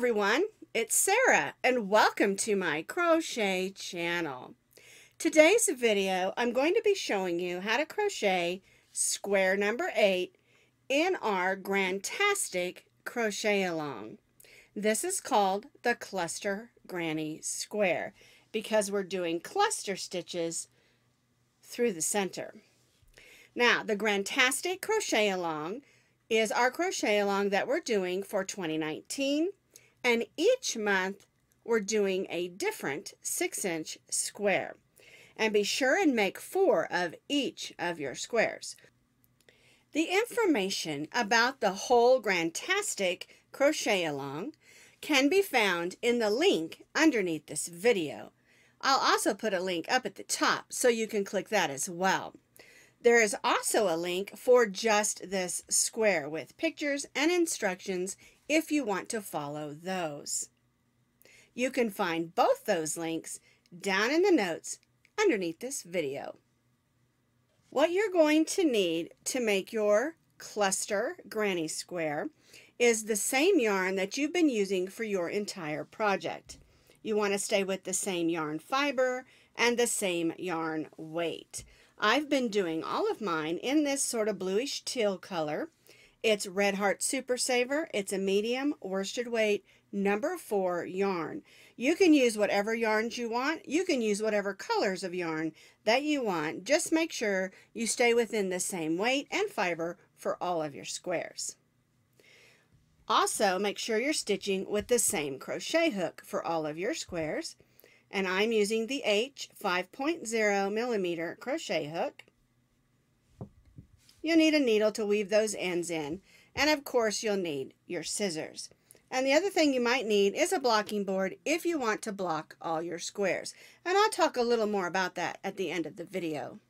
everyone, it's Sarah and welcome to my crochet channel. Today's video I'm going to be showing you how to crochet square number 8 in our Grantastic crochet along. This is called the cluster granny square because we're doing cluster stitches through the center. Now the Grantastic crochet along is our crochet along that we're doing for 2019, and each month we're doing a different 6-inch square. And be sure and make 4 of each of your squares. The information about the whole Grantastic crochet along can be found in the link underneath this video. I'll also put a link up at the top so you can click that as well. There is also a link for just this square with pictures and instructions if you want to follow those. You can find both those links down in the notes underneath this video. What you're going to need to make your cluster granny square is the same yarn that you've been using for your entire project. You want to stay with the same yarn fiber and the same yarn weight. I've been doing all of mine in this sort of bluish teal color. It's Red Heart Super Saver. It's a medium worsted weight number 4 yarn. You can use whatever yarns you want. You can use whatever colors of yarn that you want. Just make sure you stay within the same weight and fiber for all of your squares. Also, make sure you're stitching with the same crochet hook for all of your squares. And I'm using the H 5.0 millimeter crochet hook. You'll need a needle to weave those ends in, and of course you'll need your scissors. And the other thing you might need is a blocking board if you want to block all your squares. And I'll talk a little more about that at the end of the video.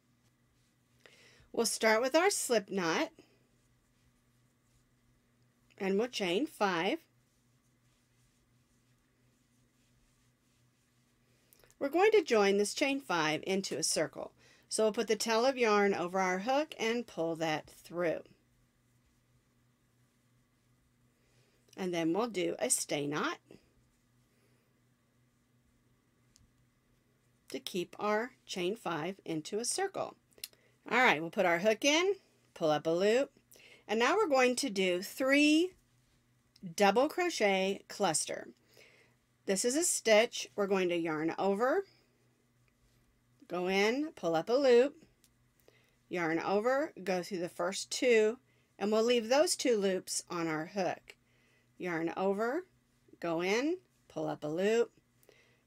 We'll start with our slip knot, and we'll chain 5. We're going to join this chain 5 into a circle. So we'll put the tail of yarn over our hook and pull that through. And then we'll do a stay knot to keep our chain 5 into a circle. All right, we'll put our hook in, pull up a loop, and now we're going to do 3 double crochet cluster. This is a stitch. We're going to yarn over, go in, pull up a loop, yarn over, go through the first 2, and we'll leave those 2 loops on our hook. Yarn over, go in, pull up a loop,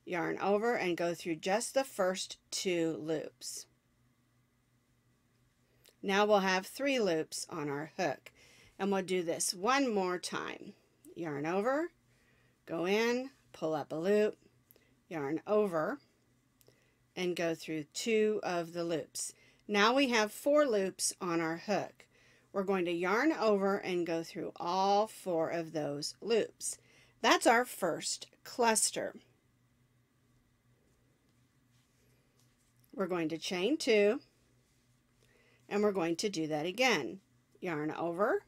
yarn over, and go through just the first 2 loops. Now we'll have 3 loops on our hook, and we'll do this one more time. Yarn over, go in, pull up a loop, yarn over, and go through 2 of the loops. Now we have 4 loops on our hook. We're going to yarn over and go through all 4 of those loops. That's our first cluster. We're going to chain 2, and we're going to do that again. Yarn over,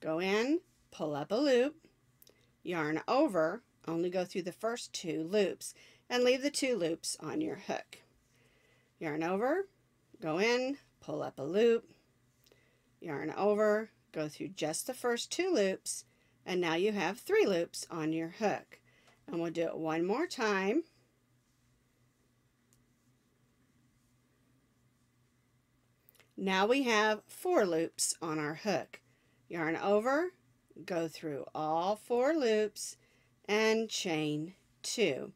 go in, pull up a loop, yarn over, only go through the first 2 loops, and leave the 2 loops on your hook. Yarn over, go in, pull up a loop, yarn over, go through just the first 2 loops, and now you have 3 loops on your hook. And we'll do it one more time. Now we have 4 loops on our hook. Yarn over, go through all 4 loops, and chain 2.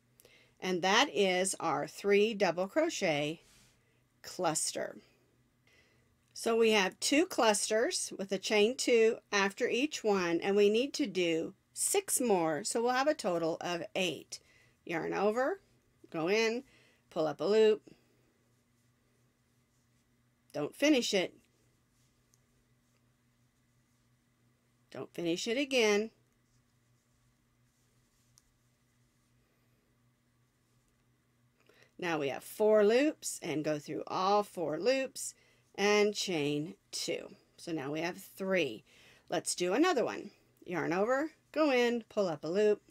And that is our 3 double crochet cluster. So we have 2 clusters with a chain 2 after each one, and we need to do 6 more, so we'll have a total of 8. Yarn over, go in, pull up a loop, don't finish it, don't finish it again, now we have 4 loops, and go through all 4 loops and chain 2. So now we have 3. Let's do another one. Yarn over, go in, pull up a loop,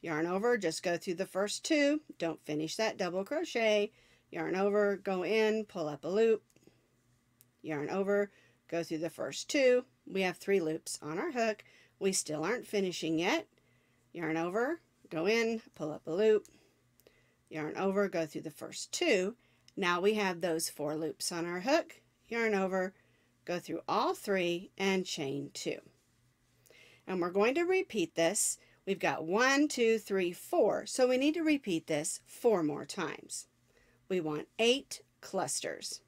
yarn over, just go through the first 2, don't finish that double crochet, yarn over, go in, pull up a loop, yarn over, go through the first 2. We have 3 loops on our hook. We still aren't finishing yet. Yarn over, go in, pull up a loop, yarn over, go through the first 2. Now we have those 4 loops on our hook. Yarn over, go through all 3 and chain 2. And we're going to repeat this. We've got 1, 2, 3, 4. So we need to repeat this 4 more times. We want 8 clusters.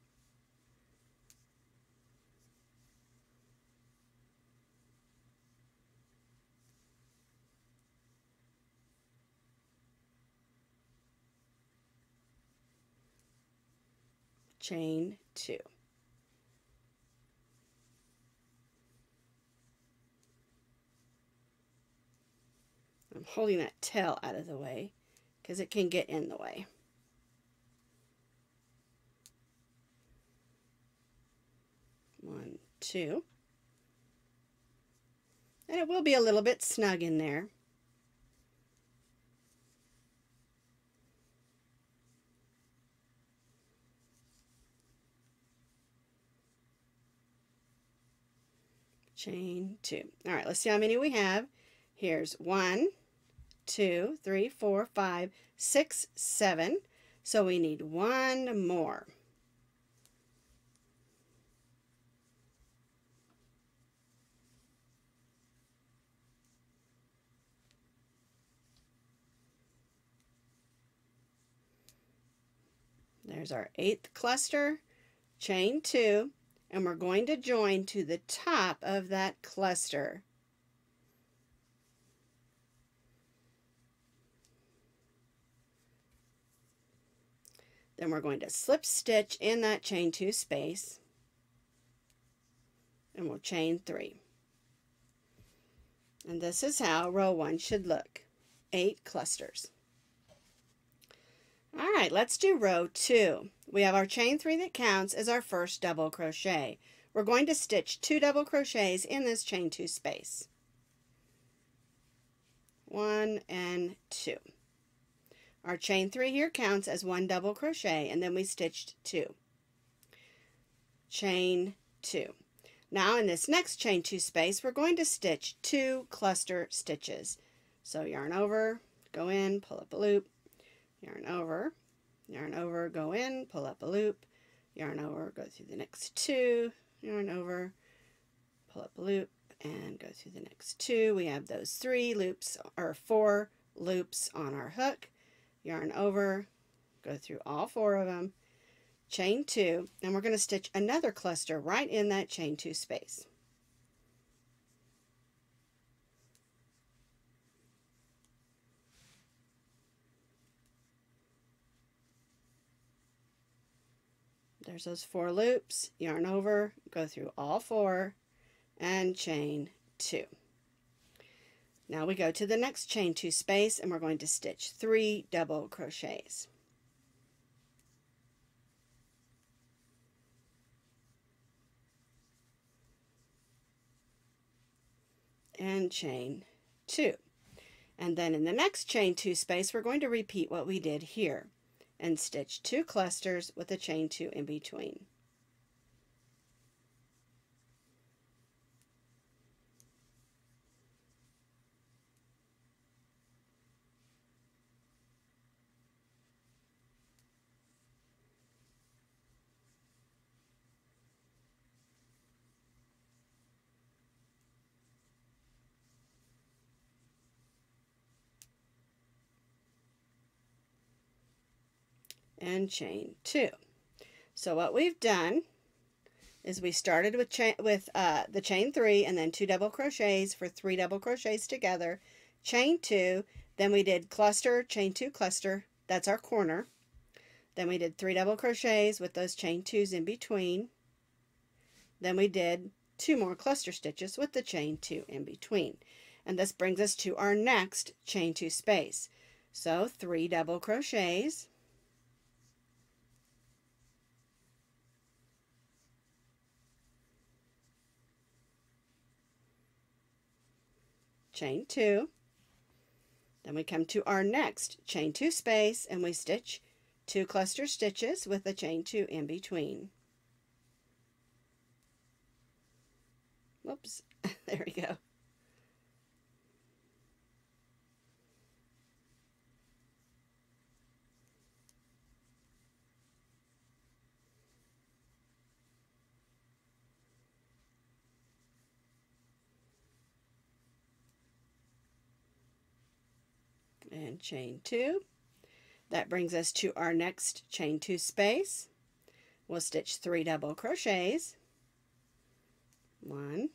Chain 2. I'm holding that tail out of the way because it can get in the way. One, 2. And it will be a little bit snug in there. Chain 2. All right, let's see how many we have. Here's 1, 2, 3, 4, 5, 6, 7. So we need 1 more. There's our 8th cluster, chain 2, and we're going to join to the top of that cluster. Then we're going to slip stitch in that chain 2 space, and we'll chain 3. And this is how row 1 should look. 8 clusters. All right, let's do row 2. We have our chain 3 that counts as our first double crochet. We're going to stitch 2 double crochets in this chain 2 space. 1 and 2. Our chain 3 here counts as 1 double crochet, and then we stitched 2. Chain 2. Now in this next chain 2 space, we're going to stitch 2 cluster stitches. So yarn over, go in, pull up a loop, yarn over, go in, pull up a loop, yarn over, go through the next 2, yarn over, pull up a loop, and go through the next 2. We have those 3 loops, or 4 loops on our hook. Yarn over, go through all 4 of them, chain 2, and we're going to stitch another cluster right in that chain 2 space. There's those 4 loops, yarn over, go through all 4, and chain 2. Now we go to the next chain 2 space, and we're going to stitch 3 double crochets. And chain 2. And then in the next chain 2 space, we're going to repeat what we did here and stitch 2 clusters with a chain 2 in between. And chain 2. So what we've done is we started with the chain 3 and then 2 double crochets for 3 double crochets together, chain 2, then we did cluster, chain 2 cluster, that's our corner. Then we did 3 double crochets with those chain 2s in between. Then we did 2 more cluster stitches with the chain 2 in between. And this brings us to our next chain 2 space. So 3 double crochets, chain 2. Then we come to our next chain 2 space and we stitch 2 cluster stitches with a chain 2 in between. Whoops, there we go. And chain 2. That brings us to our next chain 2 space. We'll stitch 3 double crochets. 1,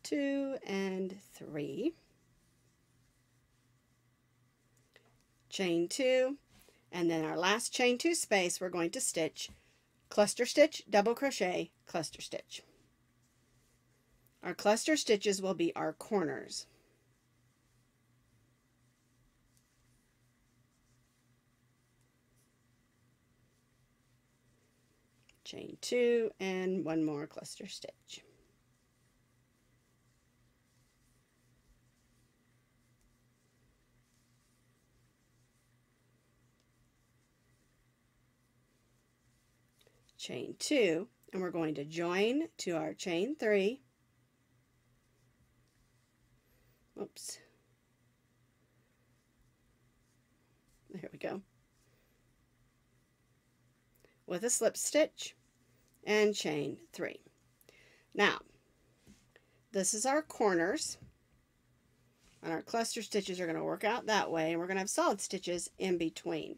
2, and 3. Chain 2, and then our last chain 2 space we're going to stitch cluster stitch, double crochet, cluster stitch. Our cluster stitches will be our corners. Chain 2 and 1 more cluster stitch. Chain 2, and we're going to join to our chain 3. Oops. There we go. With a slip stitch and chain 3. Now, this is our corners, and our cluster stitches are going to work out that way, and we're going to have solid stitches in between.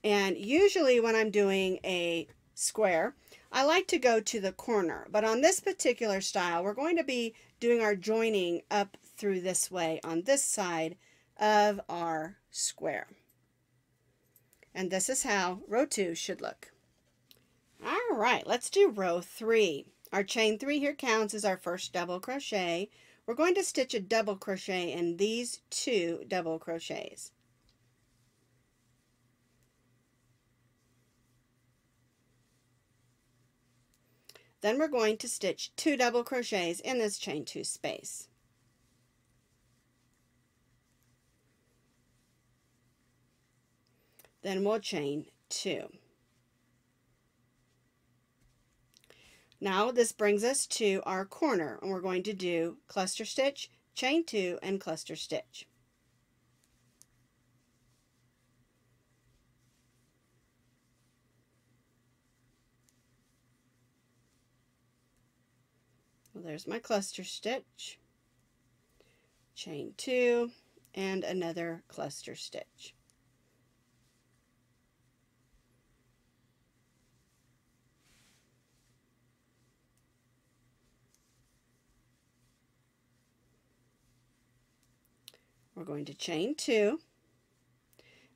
And usually when I'm doing a square, I like to go to the corner, but on this particular style we're going to be doing our joining up through this way on this side of our square. And this is how row 2 should look. All right, let's do row 3. Our chain 3 here counts as our first double crochet. We're going to stitch a double crochet in these 2 double crochets. Then we're going to stitch 2 double crochets in this chain 2 space. Then we'll chain 2. Now this brings us to our corner, and we're going to do cluster stitch, chain 2, and cluster stitch. Well, there's my cluster stitch, chain 2, and another cluster stitch. We're going to chain 2,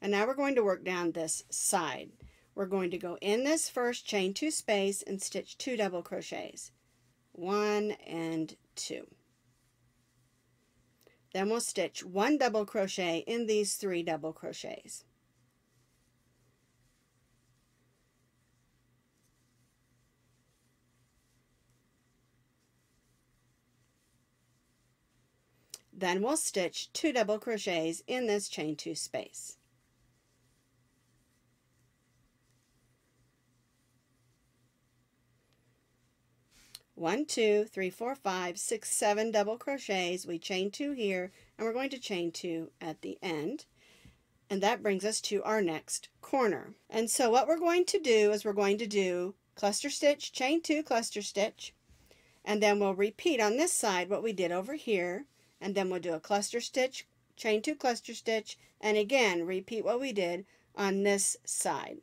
and now we're going to work down this side. We're going to go in this first chain 2 space and stitch 2 double crochets, 1 and 2. Then we'll stitch 1 double crochet in these 3 double crochets. Then we'll stitch 2 double crochets in this chain 2 space. One, 2, 3, 4, 5, 6, 7 double crochets. We chain 2 here, and we're going to chain 2 at the end. And that brings us to our next corner. And so what we're going to do is we're going to do cluster stitch, chain 2, cluster stitch, and then we'll repeat on this side what we did over here. And then we'll do a cluster stitch, chain 2 cluster stitch, and again repeat what we did on this side.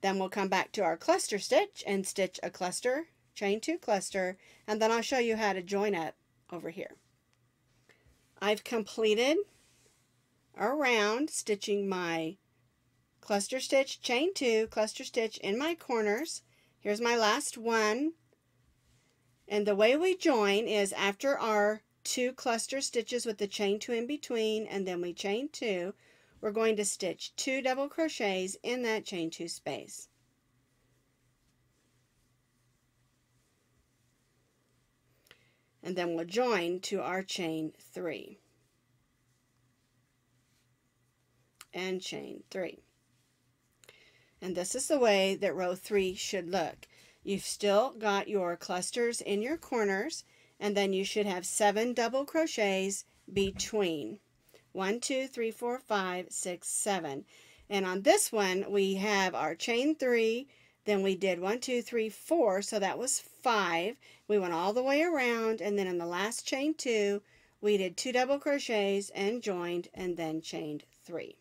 Then we'll come back to our cluster stitch and stitch a cluster, chain 2 cluster, and then I'll show you how to join up over here. I've completed a round stitching my cluster stitch, chain 2, cluster stitch in my corners. Here's my last one. And the way we join is after our 2 cluster stitches with the chain 2 in between, and then we chain 2, we're going to stitch 2 double crochets in that chain 2 space. and then we'll join to our chain 3 and chain 3. And this is the way that row 3 should look. You've still got your clusters in your corners, and then you should have 7 double crochets between. 1, 2, 3, 4, 5, 6, 7. And on this one, we have our chain 3, then we did 1, 2, 3, 4, so that was 5. We went all the way around, and then in the last chain 2, we did 2 double crochets and joined, and then chained 3.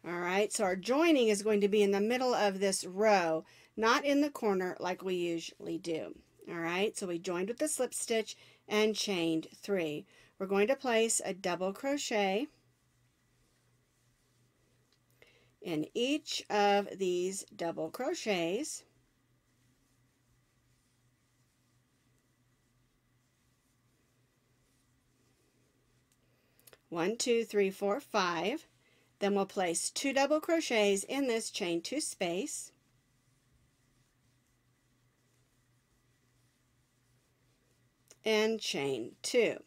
All right, so our joining is going to be in the middle of this row, not in the corner like we usually do. All right, so we joined with the slip stitch and chained 3. We're going to place a double crochet in each of these double crochets. One, two, three, four, 5. Then we'll place 2 double crochets in this chain 2 space. And chain 2.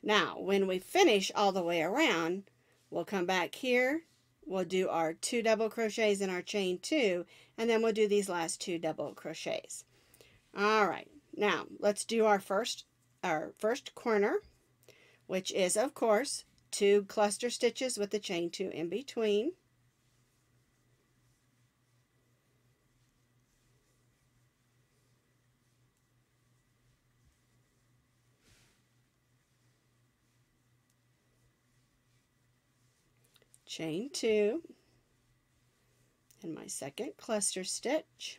Now, when we finish all the way around, we'll come back here. We'll do our 2 double crochets in our chain 2, and then we'll do these last 2 double crochets. All right, now let's do our first corner, which is, of course, 2 cluster stitches with the chain 2 in between. Chain 2 and my second cluster stitch,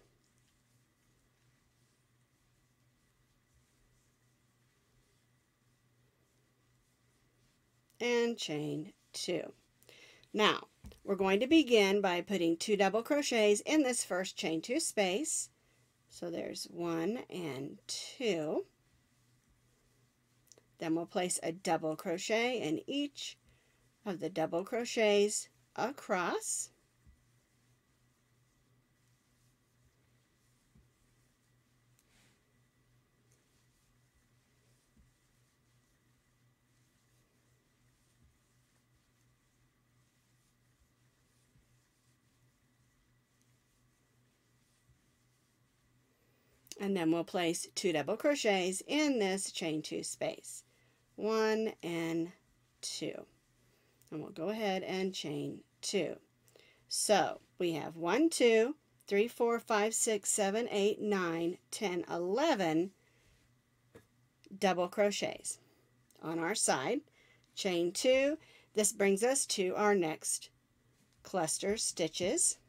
and chain 2. Now we're going to begin by putting 2 double crochets in this first chain 2 space. So there's 1 and 2. Then we'll place a double crochet in each of the double crochets across. And then we'll place 2 double crochets in this chain 2 space. 1 and 2. And we'll go ahead and chain 2. So we have 1, 2, 3, 4, 5, 6, 7, 8, 9, 10, 11 double crochets on our side. Chain 2. This brings us to our next cluster stitches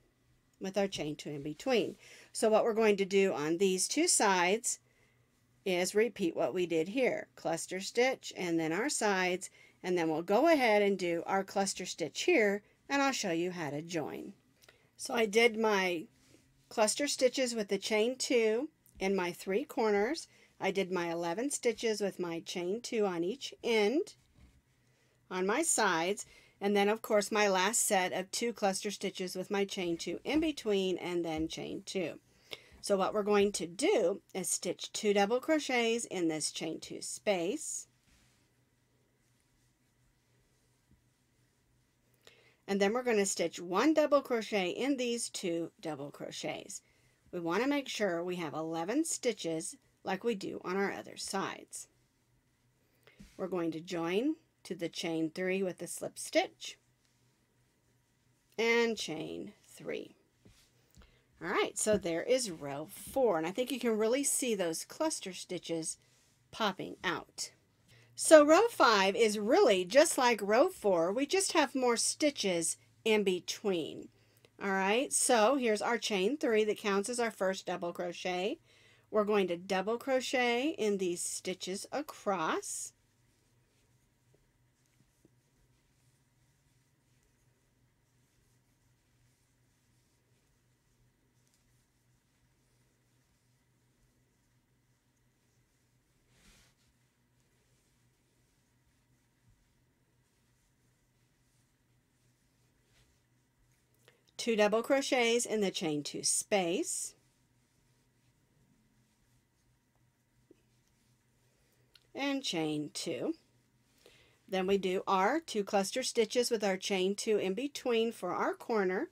with our chain 2 in between. So what we're going to do on these 2 sides is repeat what we did here. Cluster stitch and then our sides, and then we'll go ahead and do our cluster stitch here, and I'll show you how to join. So I did my cluster stitches with the chain 2 in my 3 corners. I did my 11 stitches with my chain 2 on each end on my sides, and then of course my last set of 2 cluster stitches with my chain 2 in between, and then chain 2. So what we're going to do is stitch 2 double crochets in this chain 2 space, and then we're going to stitch 1 double crochet in these 2 double crochets. We want to make sure we have 11 stitches like we do on our other sides. We're going to join to the chain 3 with the slip stitch and chain 3. All right, so there is row 4, and I think you can really see those cluster stitches popping out. So row 5 is really just like row 4, we just have more stitches in between. All right, so here's our chain 3 that counts as our first double crochet. We're going to double crochet in these stitches across. Two double crochets in the chain 2 space, and chain 2. Then we do our 2 cluster stitches with our chain 2 in between for our corner.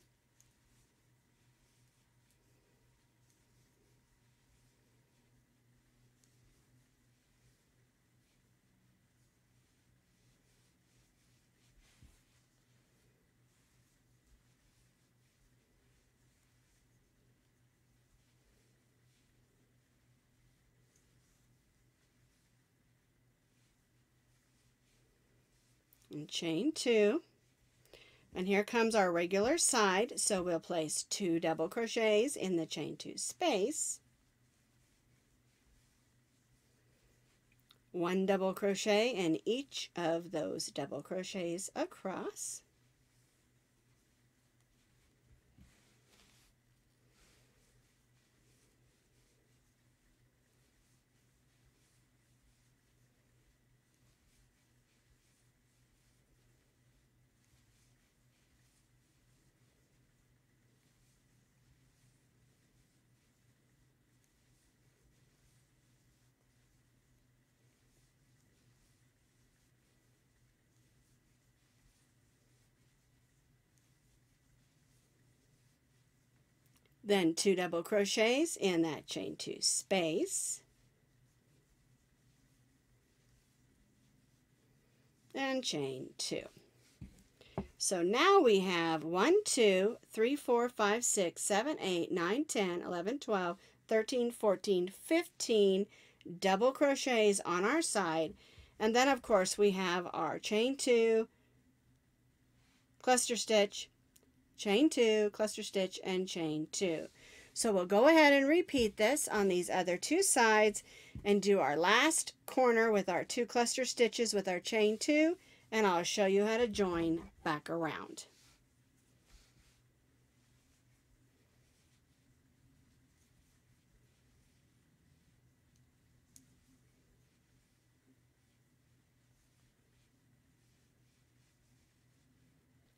And chain 2, and here comes our regular side, so we'll place 2 double crochets in the chain 2 space, 1 double crochet in each of those double crochets across, then 2 double crochets in that chain 2 space, and chain 2. So now we have 1, 2, 3, 4, 5, 6, 7, 8, 9, 10, 11, 12, 13, 14, 15 double crochets on our side. And then of course we have our chain 2, cluster stitch, chain 2, cluster stitch, and chain 2. So we'll go ahead and repeat this on these other 2 sides and do our last corner with our 2 cluster stitches with our chain 2, and I'll show you how to join back around.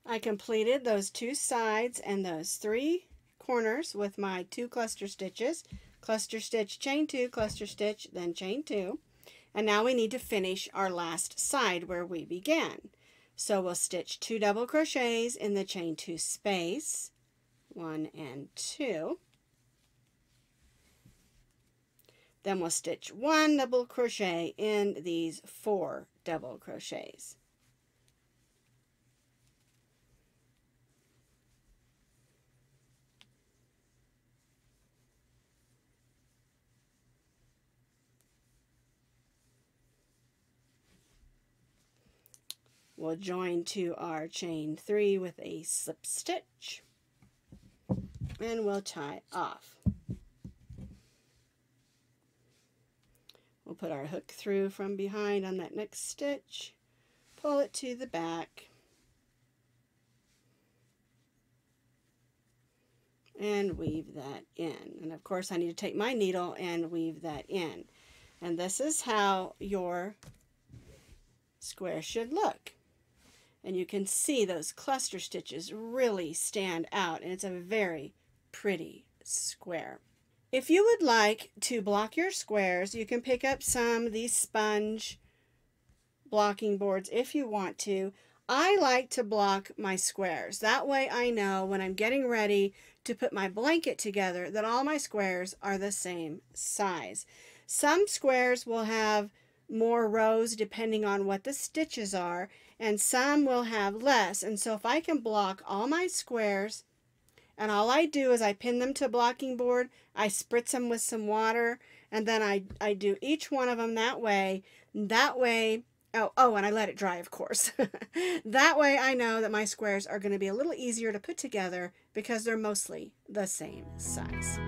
I completed those 2 sides and those 3 corners with my 2 cluster stitches, cluster stitch, chain 2, cluster stitch, then chain 2. And now we need to finish our last side where we began. So we'll stitch 2 double crochets in the chain 2 space, 1 and 2. Then we'll stitch 1 double crochet in these 4 double crochets. We'll join to our chain 3 with a slip stitch, and we'll tie off. We'll put our hook through from behind on that next stitch, pull it to the back, and weave that in. And of course I need to take my needle and weave that in. And this is how your square should look. And you can see those cluster stitches really stand out, and it's a very pretty square. If you would like to block your squares, you can pick up some of these sponge blocking boards if you want to. I like to block my squares. That way I know when I'm getting ready to put my blanket together that all my squares are the same size. Some squares will have more rows depending on what the stitches are, and some will have less. And so if I can block all my squares, and all I do is I pin them to a blocking board, I spritz them with some water, and then I do each one of them that way, and I let it dry, of course. That way I know that my squares are going to be a little easier to put together because they're mostly the same size.